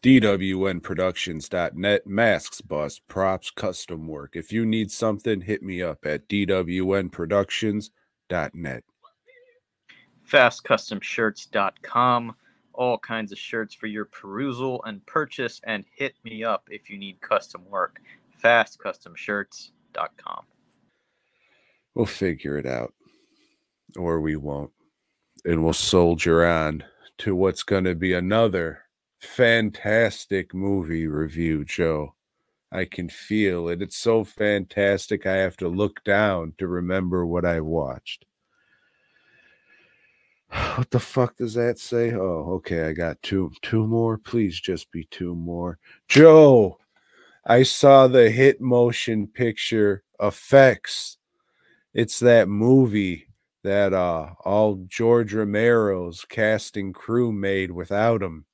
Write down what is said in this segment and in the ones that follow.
DWNProductions.net, masks, bust, props, custom work. If you need something, hit me up at DWNProductions.net. FastCustomShirts.com. All kinds of shirts for your perusal and purchase, and hit me up if you need custom work. FastCustomShirts.com. We'll figure it out, or we won't. And we'll soldier on to what's going to be another fantastic movie review, Joe. I can feel it. It's so fantastic, I have to look down to remember what I watched. What the fuck does that say? Oh, okay, I got two more. Please just be two more. Joe, I saw the hit motion picture Effects. It's that movie that all George Romero's casting crew made without him.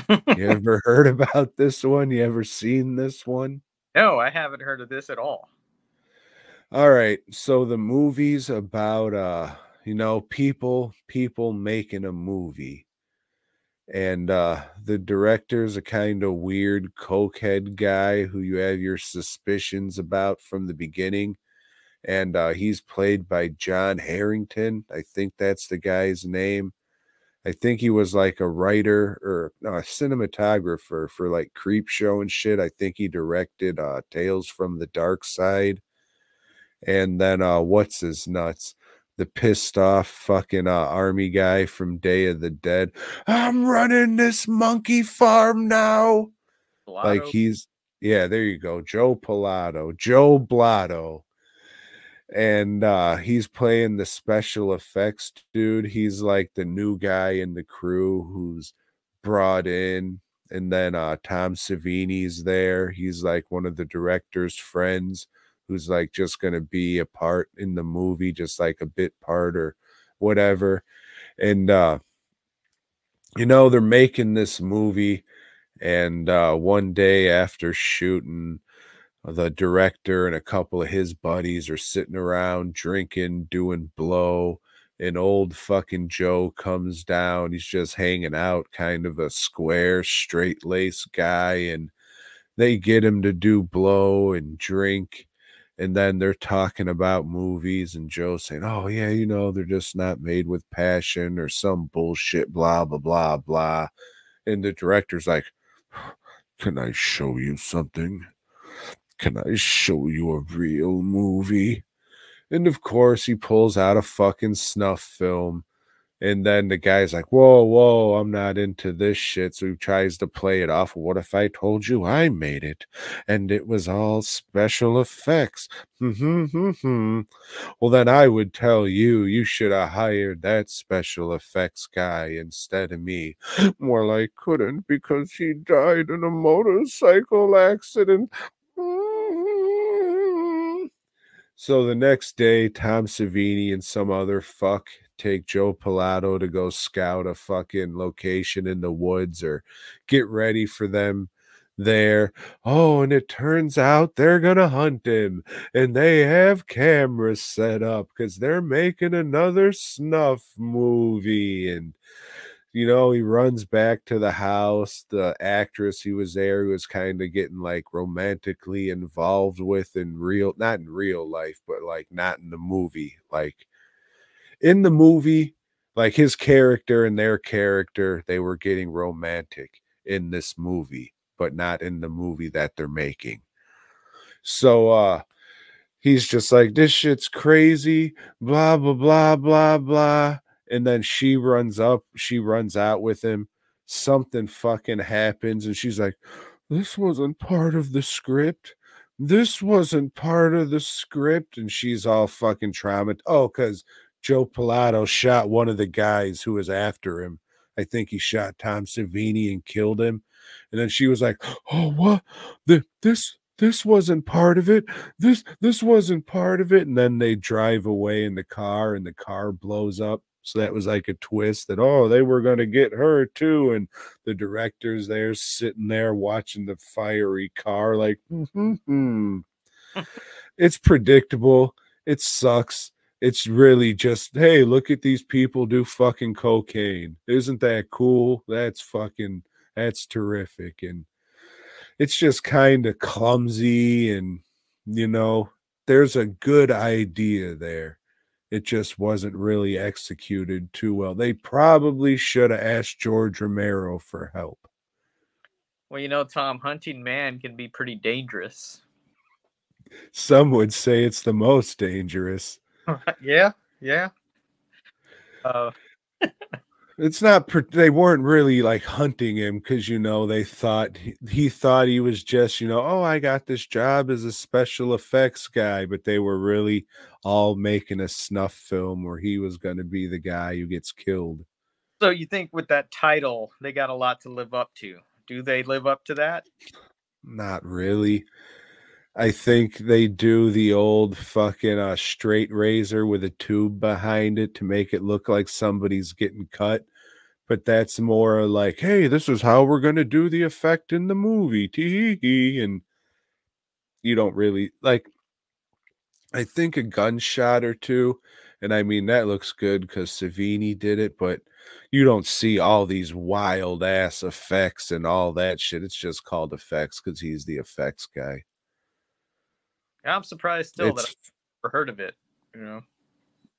You ever heard about this one? You ever seen this one? No, I haven't heard of this at all. All right, so the movie's about people making a movie. And the director's a kind of weird cokehead guy who you have your suspicions about from the beginning. And he's played by John Harrington. I think that's the guy's name. I think he was like a writer or no, a cinematographer for like Creepshow and shit. I think he directed Tales from the Dark Side. And then what's his nuts? The pissed off fucking army guy from Day of the Dead. I'm running this monkey farm now. Like he's, yeah, there you go. Joe Pilato, Joe Blotto. And he's playing the special effects dude. He's like the new guy in the crew who's brought in. And then Tom Savini's there. He's like one of the director's friends who's like just going to be a part in the movie, just like a bit part or whatever. And, they're making this movie. And one day after shooting, the director and a couple of his buddies are sitting around drinking, doing blow. And old fucking Joe comes down. He's just hanging out, kind of a square, straight-laced guy. And they get him to do blow and drink. And then they're talking about movies, and Joe's saying, oh, yeah, they're just not made with passion or some bullshit, blah, blah, blah, blah. And the director's like, can I show you something? Can I show you a real movie? And of course, he pulls out a fucking snuff film. And then the guy's like, whoa, I'm not into this shit. So he tries to play it off. What if I told you I made it? And it was all special effects. Well, then I would tell you should have hired that special effects guy instead of me. Well, I couldn't because he died in a motorcycle accident. So the next day, Tom Savini and some other fuck take Joe Pilato to go scout a fucking location in the woods or get ready for them there. Oh, and it turns out they're gonna hunt him, and they have cameras set up because they're making another snuff movie. And he runs back to the house. The actress he was there, who was kind of getting like romantically involved with not in real life, but like not in the movie. Like in the movie, like his character and their character, they were getting romantic in this movie, but not in the movie that they're making. So he's just like, this shit's crazy, blah, blah, blah, blah, blah. And then she runs out with him. Something fucking happens, and she's like, this wasn't part of the script. This wasn't part of the script. And she's all fucking traumatized. Oh, because Joe Pilato shot one of the guys who was after him. I think he shot Tom Savini and killed him. And then she was like, oh, what? This wasn't part of it. This wasn't part of it. And then they drive away in the car, and the car blows up. So that was like a twist that, oh, they were going to get her too. And the director's there sitting there watching the fiery car like, It's predictable. It sucks. It's really just, hey, look at these people do fucking cocaine. Isn't that cool? That's That's terrific. And it's just kind of clumsy and, you know, there's a good idea there. It just wasn't really executed too well. They probably should have asked George Romero for help. Well, you know, Tom, hunting man can be pretty dangerous. Some would say it's the most dangerous. Yeah, yeah. Uh, It's not they weren't really like hunting him because you know they thought he thought he was just, you know, oh, I got this job as a special effects guy, but they were really all making a snuff film where he was going to be the guy who gets killed. so you think with that title, they got a lot to live up to? Do they live up to that? Not really. I think they do the old fucking straight razor with a tube behind it to make it look like somebody's getting cut. But that's more like, hey, this is how we're going to do the effect in the movie. Tee-hee-hee. And you don't really like, I think a gunshot or two. And I mean, that looks good because Savini did it, but you don't see all these wild ass effects and all that shit. It's just called effects because he's the effects guy. I'm surprised still that It's I've never heard of it. You know.